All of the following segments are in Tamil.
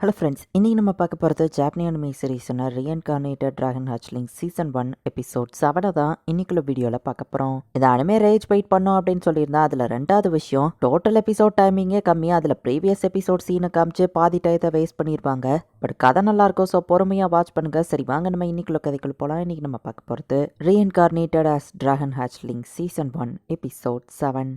ஹலோ ஃப்ரெண்ட்ஸ், இன்றைக்கி நம்ம பார்க்க போகிறது ஜாப்பனி அனிமே சீரிஸ்னா reincarnated dragon hatchling season 1 episode 7 தான் இன்னைக்குள்ள வீடியோவில் பார்க்க போகிறோம். இந்த அனிமே ரேஜ் வெயிட் பண்ணோம் அப்படின்னு சொல்லியிருந்தா அதில் ரெண்டாவது விஷயம் டோட்டல் எபிசோட் டைமிங்கே கம்மியாக அதில் ப்ரீவியஸ் எபிசோட் சீனை காமிச்சு பாதி டயத்தை வேஸ்ட் பண்ணியிருப்பாங்க. பட் கதை நல்லாயிருக்கும், ஸோ பொறுமையாக வாட்ச் பண்ணுங்கள். சரி வாங்க நம்ம இன்னைக்குள்ள கதைக்குள்ள போகலாம். இன்றைக்கி நம்ம பார்க்க போகிறது reincarnated as dragon hatchling season 1 episode 7.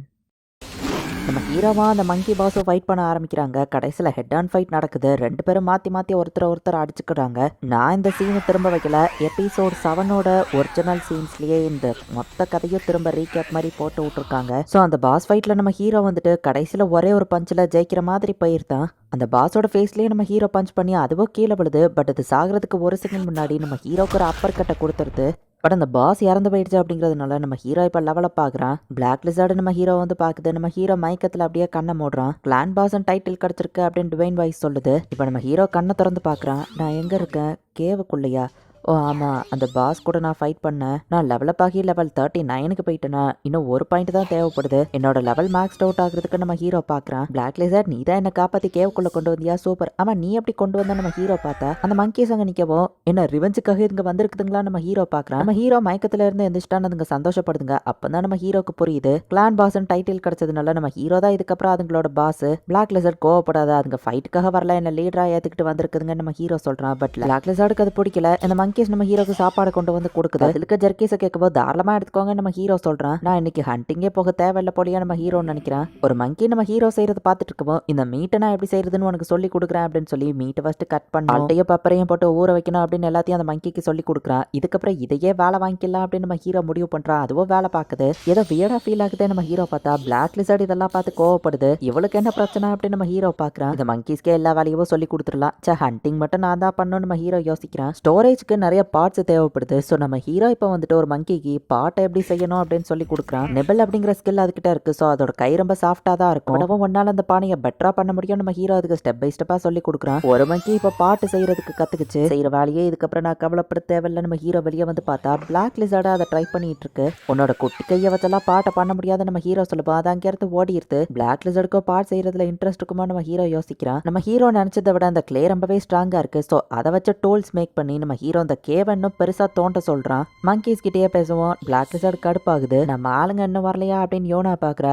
நம்ம ஹீரோவா அந்த மங்கி பாஸை ஃபைட் பண்ண ஆரம்பிக்கிறாங்க. கடைசியில் ஹெட் ஆன் ஃபைட் நடக்குது. ரெண்டு பேரும் மாற்றி ஒருத்தர் அடிச்சுக்கிறாங்க. நான் இந்த சீனை திரும்ப வைக்கல. எபிசோட் 7ஓட ஒரிஜினல் சீன்ஸ்லேயே இந்த மொத்த கதையும் திரும்ப ரீகேப் மாதிரி போட்டு விட்ருக்காங்க. ஸோ அந்த பாஸ் ஃபைட்டில் நம்ம ஹீரோ வந்துட்டு கடைசியில் ஒரே ஒரு பஞ்சில் ஜெயிக்கிற மாதிரி போயிருந்தான். அந்த பாஸோட ஃபேஸ்லேயே நம்ம ஹீரோ பஞ்ச் பண்ணி அதுவும் கீழே விழுது. பட் அது சாகிறதுக்கு ஒரு செகண்ட் முன்னாடி நம்ம ஹீரோக்கு ஒரு அப்பர் கட்டை கொடுத்துருது. பட் அந்த பாஸ் இறந்து போயிடுச்சு அப்படிங்கிறதுனால நம்ம ஹீரோ இப்போ லெவலப் ஆகுறான். பிளாக் லிசார்டு நம்ம ஹீரோ வந்து பார்க்குது. நம்ம ஹீரோ மயக்கத்தில் அப்படியே கண்ணை மூடுறான். கிளான் பாஸ் டைட்டில் கிடச்சிருக்கு அப்படின்னு டிவைன் வாய்ஸ் சொல்லுது. இப்போ நம்ம ஹீரோ கண்ணை திறந்து பார்க்குறான். நான் எங்கே இருக்கேன்? கேவுக்குள்ளையா? ஓ ஆமாம், அந்த பாஸ் கூட நான் ஃபைட் பண்ணேன். நான் லெவலப் ஆகி லெவல் 39க்கு போயிட்டேன்னா இன்னும் ஒரு பாயிண்ட் தான் தேவைப்படுது. என்னோட லெவல் மேக்ஸ் அவுட் ஆகுறதுக்கு நம்ம ஹீரோ பார்க்குறான். பிளாக் லேசர் நீ தான் என்னை காப்பாற்றி கேவுக்குள்ளே கொண்டு வந்தியா? சூப்பர். ஆமாம், நீ எப்படி கொண்டு வந்த? நம்ம ஹீரோ பார்த்தா அந்த மங்கீஸ் அங்கே நிற்கவும் என்ன ரிவெஞ்சுக்காக இங்கே வந்திருக்குதுங்களா? நம்ம ஹீரோ பார்க்குறான். நம்ம ஹீரோ மயக்கத்தில் இருந்து எந்திரிச்சிட்டான்னு அதுங்க சந்தோஷப்படுதுங்க. அப்போ தான் நம்ம ஹீரோக்கு புரியுது கிளான் பாஸ்ன்னு டைட்டில் கிடைச்சதுனால நம்ம ஹீரோ தான் இதுக்கப்புறம் அதுங்களோட பாஸ். பிளாக் லேசர் கோவப்படாத, அதுங்க ஃபைட்டுக்காக வரல, என்ன லீடராக ஏற்றுக்கிட்டு வந்திருக்குதுங்க நம்ம ஹீரோ சொல்கிறான். பட் பிளாக் லேசருக்கு அது பிடிக்கல. இந்த மங்கீஸ் நம்ம ஹீரோக்கு சாப்பாடு கொண்டு வந்து கொடுக்குது. அதுக்கு ஜெர்கீஸை கேட்கும்போது தாராளமா எடுத்துக்கோங்க நம்ம ஹீரோ சொல்றான். நான் இன்னைக்கு ஹண்டிங்கே போக தேவையில்லை போலியா நம்ம ஹீரோன்னு நினைக்கிறேன். ஒரு மங்கி நம்ம ஹீரோ செய்யறது பார்த்துட்டு இருக்கோம். இந்த மீட்டை நான் எப்படி செய்யறதுன்னு உனக்கு சொல்லி கொடுக்குறேன் அப்படின்னு சொல்லி மீட்டை ஃபர்ஸ்ட் கட் பண்ண ஆல்ட்டையும் பப்பரையும் போட்டு ஊற வைக்கணும் அப்படின்னு எல்லாத்தையும் அந்த மங்கிக்கு சொல்லி கொடுக்குறான். இதுக்கப்புறம் இதையே வேலை வாங்கிக்கலாம் அப்படின்னு நம்ம ஹீரோ முடிவு பண்றான். அதுவும் வேலை பார்க்குது. ஏதோ வியர்டா ஃபீல் ஆகுது நம்ம ஹீரோ பார்த்தா. பிளாக் லிசார்ட் இதெல்லாம் பார்த்து கோவப்படுது. இவளுக்கு என்ன பிரச்சனை அப்படின்னு நம்ம ஹீரோ பார்க்குறான். இந்த மங்கிஸ்க்கே எல்லா வேலையும் சொல்லி கொடுத்துடலாம். ஹண்டிங் மட்டும் நான் தான் பண்ணணும் நம்ம ஹீரோ யோசிக்கிறான். ஸ்டோரேஜ்க்கு நிறைய பார்ட்ஸ் தேவைப்படுது. ஸோ நம்ம ஹீரோ இப்போ வந்துட்டு ஒரு மங்கிக்கு பாட்டை எப்படி செய்யணும் அப்படின்னு சொல்லி கொடுக்குறான். நெபல் அப்படிங்கிற ஸ்கில் அதுக்கிட்ட இருக்கு. ஸோ அதோட கை ரொம்ப சாஃப்டாக தான் இருக்கும். உடவும் ஒன்னால அந்த பானையை பெட்டரா பண்ண முடியும். நம்ம ஹீரோ அதுக்கு ஸ்டெப் பை ஸ்டெப்பா சொல்லி கொடுக்குறான். ஒரு மங்கி இப்போ பாட்டு செய்யறதுக்கு கத்துக்குச்சு. செய்யற வேலையே இதுக்கப்புறம் நான் கவலைப்பட தேவையில்லை. நம்ம ஹீரோ வெளியே வந்து பார்த்தா பிளாக் லிசார்டா அதை ட்ரை பண்ணிட்டு இருக்கு. உன்னோட குட்டி கையை வச்செல்லாம் பாட்டை பண்ண முடியாத நம்ம ஹீரோ சொல்லுப்பா. அது அங்கேருந்து ஓடிடுது. பிளாக் லிசார்டுக்கோ பாட் செய்யறதுல இன்ட்ரெஸ்ட் இருக்குமா நம்ம ஹீரோ யோசிக்கிறான். நம்ம ஹீரோ நினைச்சதை விட அந்த கிளே ரொம்பவே ஸ்ட்ராங்கா இருக்கு. ஸோ அதை வச்சு டூல்ஸ் மேக் பண்ணி நம்ம ஹீரோ அந்த கேவ் இன்னும் பெருசா தோண்ட சொல்றான். மங்கீஸ் கிட்டே பேசுவோம். பிளாக் லிசார்ட் கடுப்பாகுது. நம்ம ஆளுங்க இன்னும் வரலையா அப்படின்னு யோனா பாக்குறா.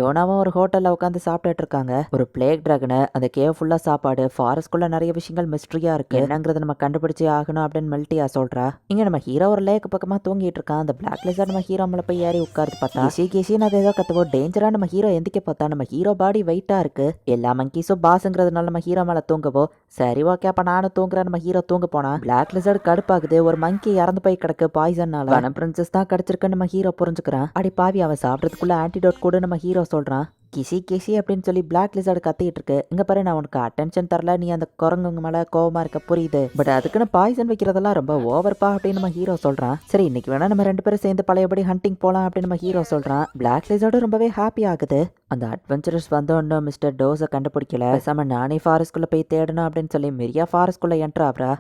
யோனாவும் ஒரு ஹோட்டல்ல உட்காந்து சாப்பிட்டுட்டு இருக்காங்க. ஒரு பிளேக் டிராகனை அந்த கேவ் ஃபுல்லா சாப்பாடு, ஃபாரஸ்ட்குள்ள நிறைய விஷயங்கள் மிஸ்ட்ரியா இருக்கு, என்னங்கிறத நம்ம கண்டுபிடிச்சே ஆகணும் அப்படின்னு மெல்ட்டியா சொல்றா. இங்க நம்ம ஹீரோ ஒரு லேக் பக்கமா தூங்கிட்டு இருக்கான். அந்த பிளாக் லிசார்ட் நம்ம ஹீரோ மேல போய் ஏறி உட்கார்ந்து பார்த்தா கிசின்னு அதை ஏதோ கத்துவோம். டேஞ்சரா நம்ம ஹீரோ எந்திக்க பார்த்தா நம்ம ஹீரோ பாடி வெயிட்டா இருக்கு. எல்லா மங்கீஸும் பாஸ்ங்கிறதுனால நம்ம ஹீரோ மேல தூங்கவோ. சரி ஓகே அப்ப நானும் தூங்குறேன் நம்ம ஹீரோ தூங்க போனா பிளாக் லிசார்ட் கடுப்பாகுது. ஒரு மங்கி இறந்து போய் கிடக்கு பாய்சன்னால. வனம் பிரின்சஸ் தான் கிடைச்சிருக்கு நம்ம ஹீரோ புரிஞ்சுக்கிறான். அடி பாவி, அவன் சாப்பிட்றதுக்குள்ள ஆன்டிடோட் கூட நம்ம ஹீரோ சொல்றான். கிசி அப்படின்னு சொல்லி பிளாக் லிசார்டு கத்திட்டு இருக்கு. இங்க பாரு, நான் உனக்கு அட்டென்ஷன் தரல, நீ அந்த குரங்குங்க மேல கோவமா இருக்க புரியுது. பட் அதுக்குன்னு பாய்சன் வைக்கிறதெல்லாம் ரொம்ப ஓவர்பா அப்படின்னு நம்ம ஹீரோ சொல்றான். சரி இன்னைக்கு வேணா நம்ம ரெண்டு பேரும் சேர்ந்து பழையபடி ஹண்டிங் போலாம் அப்படின்னு நம்ம ஹீரோ சொல்றான். பிளாக் லிசார்டு ரொம்பவே ஹாப்பி ஆகுது. அந்த அட்வென்ச்சரஸ் வந்தோன்னு மிஸ்டர் டோஸை கண்டுபிடிக்கல. பேசாம நானே ஃபாரஸ்ட்குள்ள போய் தேடணும் அப்படின்னு சொல்லி மெரியா ஃபாரஸ்ட்குள்ள என்ட்ரு ஆகுறா.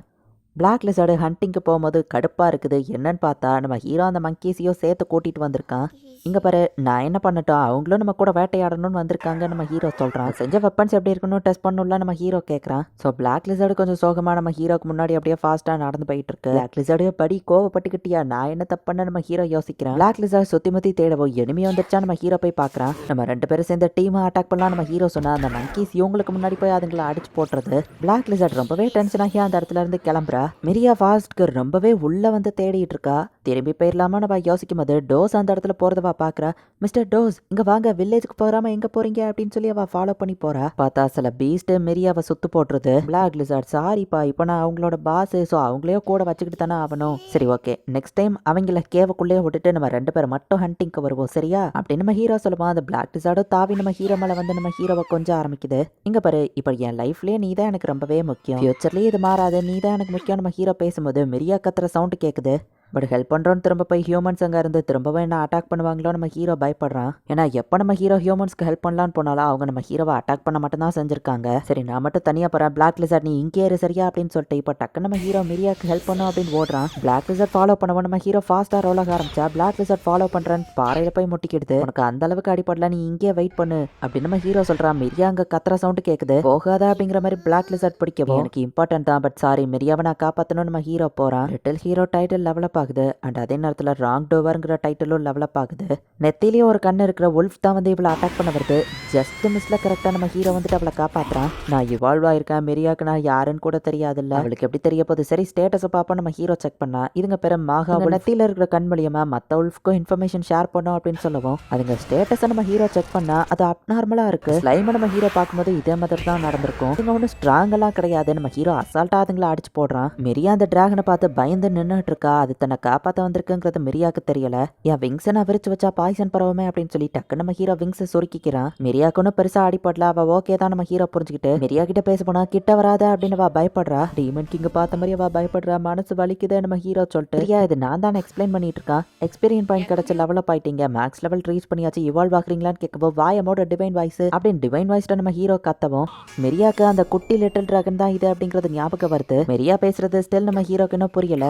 பிளாக் லிசார்டு ஹண்டிங்க்கு போகும்போது கடுப்பாக இருக்குது. என்னன்னு பார்த்தா நம்ம ஹீரோ அந்த மங்கீஸையும் சேர்த்து கூட்டிகிட்டு வந்திருக்கான். இங்கே பாரு, நான் என்ன பண்ணட்டும், அவங்களும் நம்ம கூட வேட்டையாடணும்னு வந்திருக்காங்க நம்ம ஹீரோ சொல்கிறான். செஞ்ச வெப்பன்ஸ் எப்படி இருக்கணும் டெஸ்ட் பண்ணணும்ல நம்ம ஹீரோ கேட்குறான். ஸோ பிளாக் லிசார்டு கொஞ்சம் சோகமாக நம்ம ஹீரோக்கு முன்னாடி அப்படியே ஃபாஸ்ட்டாக நடந்து போயிட்டு இருக்கு. பிளாக் லிசார்டு படி கோவப்பட்டுக்கிட்டியா, நான் என்ன தப்புன்னு நம்ம ஹீரோ யோசிக்கிறான். பிளாக் லிசார்டு சுற்றி முற்றி தேடவோ எனிமி வந்துருச்சா நம்ம ஹீரோ போய் பார்க்குறான். நம்ம ரெண்டு பேரும் சேர்ந்து டீமை அட்டாக் பண்ணலாம் நம்ம ஹீரோ சொன்னா. அந்த மங்கீஸ் இவங்களுக்கு முன்னாடி போய் அதுங்களை அடிச்சு போட்டுறது. பிளாக் லிசார்டு ரொம்பவே டென்ஷன் ஆகி அந்த இடத்துல இருந்து கிளம்புறா. மெரியா ஃபாஸ்ட்க்கு ரொம்பவே உள்ள வந்து தேடிட்டு இருக்கா. திரும்பி போயிடலாமா நம்ம யோசிக்கும் போது டோஸ் அந்த இடத்துல போறதவா பாக்குறா. மிஸ்டர் டோஸ் இங்க வாங்க, வில்லேஜுக்கு போறாம எங்க போறீங்க அப்படின்னு சொல்லி அவ ஃபாலோ பண்ணி போறா. பார்த்தா சில பீஸ்ட் மெரியாவை சுத்து போட்டுருது. பிளாக் லிசார்ட் சாரிப்பா, இப்போ நான் அவங்களோட பாஸ், ஸோ அவங்களையோ கூட வச்சுக்கிட்டு தானே ஆகணும். சரி ஓகே, நெக்ஸ்ட் டைம் அவங்கள கேவக்குள்ளேயே விட்டுட்டு நம்ம ரெண்டு பேரும் மட்டும் ஹண்டிங்க்கு வருவோம் சரியா அப்படின்னு நம்ம ஹீரோ சொல்லுவான். அந்த பிளாக் லிசார்டும் தாவி நம்ம ஹீரோ மேல வந்து நம்ம ஹீரோவை கொஞ்சம் ஆரம்பிக்குது. இங்க பாரு, இப்போ என் லைஃப்லயே நீ தான் எனக்கு ரொம்பவே முக்கியம், ஃபியூச்சர்லயே இது மாறாது, நீ தான் எனக்கு முக்கியம் நம்ம ஹீரோ பேசும்போது மெரியா கத்துற சவுண்ட் கேட்குது. பட் ஹெல்ப் பண்ணுறோன்னு திரும்ப போய் ஹியூமன்ஸ் அங்கே இருந்து திரும்பவும் என்ன அட்டாக் பண்ணுவாங்களோ நம்ம ஹீரோ பயப்படுறான். ஏன்னா எப்போ நம்ம ஹீரோ ஹியூமன்ஸ்க்கு ஹெல்ப் பண்ணலான்னு போனாலும் அவங்க நம்ம ஹீரோவை அட்டாக் பண்ண மட்டும் தான் செஞ்சிருக்காங்க. சரி நான் மட்டும் தனியாக போகிறேன், பிளாக் லிசர்ட் நீ இங்கே இரு சரியா அப்படின்னு சொல்லிட்டு இப்போ டக்கு நம்ம ஹீரோ மிரியாக்கு ஹெல்ப் பண்ணும் அப்படின்னு ஓடுறான். பிளாக் லிசர்ட் ஃபாலோ பண்ணவும் நம்ம ஹீரோ ஃபாஸ்ட்டாக ரோல் ஆக ஆரம்பிச்சா பிளாக் லிசர்ட் ஃபாலோ பண்ணுறேன்னு பாறையில் போய் முட்டிக்கிடுது. உனக்கு அந்த அளவுக்கு அடிப்படல, நீ இங்கே வெயிட் பண்ணு அப்படின்னு நம்ம ஹீரோ சொல்கிறான். மிரியா அங்கே கத்துற சவுண்டு கேட்குது. போகாதா அப்படிங்கிற மாதிரி பிளாக் லிசர்ட் பிடிக்கவும் எனக்கு இம்பார்ட்டன்ட் தான், பட் சாரி மிரியாவை நான் காப்பாற்றணும் நம்ம ஹீரோ போகிறான். லிட்டில் ஹீரோ டைட்டில் டெவலப் ஆகுது அண்ட் அதே நேரத்தில் ராங் டோவர்ங்கிற டைட்டிலும் டெவலப் ஆகுது. நெத்திலேயே ஒரு கண்ணு இருக்கிற உல்ஃப் தான் வந்து இவளை அட்டாக் பண்ண வருது. ஜஸ்ட் மிஸ்ல கரெக்டாக நம்ம ஹீரோ வந்துட்டு அவளை காப்பாற்றுறான். நான் இவால்வ் ஆயிருக்கேன், மிரியாக்கு நான் யாருன்னு கூட தெரியாதுல்ல, அவளுக்கு எப்படி தெரிய போகுது. சரி ஸ்டேட்டஸை பார்ப்போம். நம்ம ஹீரோ செக் பண்ணா இதுங்க பேர மாகா. நெத்தியில் இருக்கிற கண் மூலியமா மற்ற உல்ஃப்க்கும் இன்ஃபர்மேஷன் ஷேர் பண்ணோம் அப்படின்னு சொல்லவும் அதுங்க ஸ்டேட்டஸை நம்ம ஹீரோ செக் பண்ணா அது அப்நார்மலா இருக்கு. ஸ்லைமை நம்ம ஹீரோ பார்க்கும்போது இதே மாதிரி தான் நடந்திருக்கும். இதுங்க ஒன்றும் ஸ்ட்ராங் எல்லாம் கிடையாது. நம்ம ஹீரோ அசால்ட்டா அதுங்களை அடிச்சு போடுறான். மிரியா அந்த டிராகனை பார்த்து பயந்து நின்றுட்டு இருக்கா. அது தன்னை காப்பாற்ற வந்திருக்குங்கிறது மிரியாக்கு தெரியல. என் விங்ஸை நான் விரிச்சு வச்சா பாய்சன் பரவுமே அப்படின்னு சொல்லி டக்கு நம்ம ஹீரோ விங்ஸை சுருக்கிக்கிறான். மிரியாக்கு ஒன்றும் பெருசா அடிப்படல. அவ ஓகே தான் நம்ம ஹீரோ புரிஞ்சுக்கிட்டு மிரியா கிட்ட பேச போனா கிட்ட வராத அப்படின்னு அவ பயப்படுறா. டீமன் கிங் பார்த்த மாதிரி அவ பயப்படுறா. மனசு வலிக்குது நம்ம ஹீரோ சொல்லிட்டு மிரியா இது நான் தான் எக்ஸ்பிளைன் பண்ணிட்டு இருக்கான். எக்ஸ்பீரியன்ஸ் பாயிண்ட் கிடைச்ச லெவலப் ஆயிட்டீங்க, மேக்ஸ் லெவல் ரீச் பண்ணியாச்சு, இவால்வ் ஆகுறீங்களான்னு கேட்கவோ வாயமோட டிவைன் வாய்ஸ் அப்படின்னு டிவைன் வாய்ஸ்ட நம்ம ஹீரோ கத்தவும் மிரியாக்கு அந்த குட்டி லிட்டில் டிராகன் தான் இது அப்படிங்கிறது ஞாபகம் வருது. மிரியா பேசுறது ஸ்டில் நம்ம ஹீரோக்கு இன்னும் புரியல.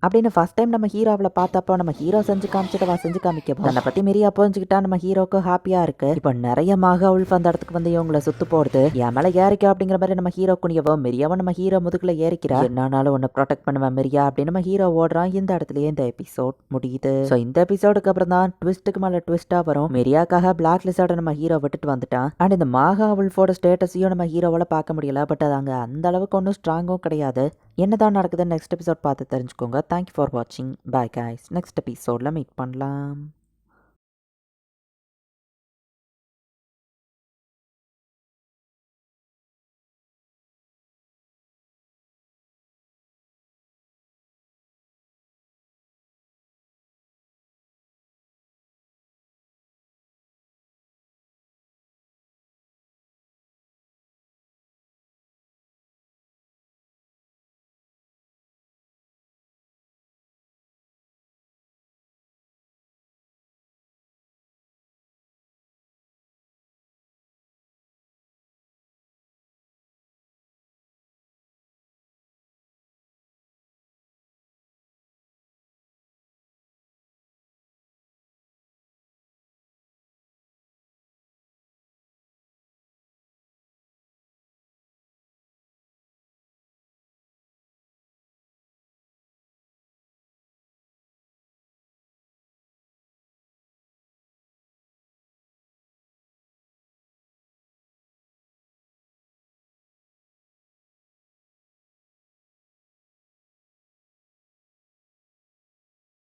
அப்படின்னு ஃபர்ஸ்ட் டைம் நம்ம ஹீரோவில் பார்த்தப்போ நம்ம ஹீரோ செஞ்சு காமிச்சிட்டு செஞ்சு காமிக்க அதை பற்றி மிரியா புரிஞ்சுக்கிட்டா நம்ம ஹீரோக்கு ஹாப்பியாக இருக்கு. இப்போ நிறைய மகா உல்ஃப் அந்த இடத்துக்கு வந்து இவங்களை சுத்து போடுது. என் மேலே ஏறிக்கா அப்படிங்கிற மாதிரி நம்ம ஹீரோ குனியவோ மிரியாவும் நம்ம ஹீரோ முதுகுல ஏறிக்கிறா. என்னாலும் ஒன்று ப்ரொடெக்ட் பண்ணுவேன் மிரியா அப்படின்னு நம்ம ஹீரோ ஓடுறான். இந்த இடத்துலயே இந்த எபிசோட் முடியுது. ஸோ இந்த எபிசோடுக்கு அப்புறம் தான் ட்விஸ்ட்டுக்கு மேலே ட்விஸ்ட்டாக வரும். மிரியாக்காக பிளாக் லிசர்டை நம்ம ஹீரோ விட்டுட்டு வந்துட்டான். அண்ட் இந்த மகா உல்ஃபோட ஸ்டேட்டஸையும் நம்ம ஹீரோவால் பார்க்க முடியல. பட் அது அங்கே அந்த அளவுக்கு ஒன்றும் ஸ்ட்ராங்கும் கிடையாது. என்னதான் நடக்குதுன்னு நெக்ஸ்ட் எபிசோட் பார்த்து தெரிஞ்சுக்கோங்க. தேங்க்யூ ஃபார் வாட்சிங். Bye guys. நெக்ஸ்ட் எபிசோடில் மீட் பண்ணலாம்.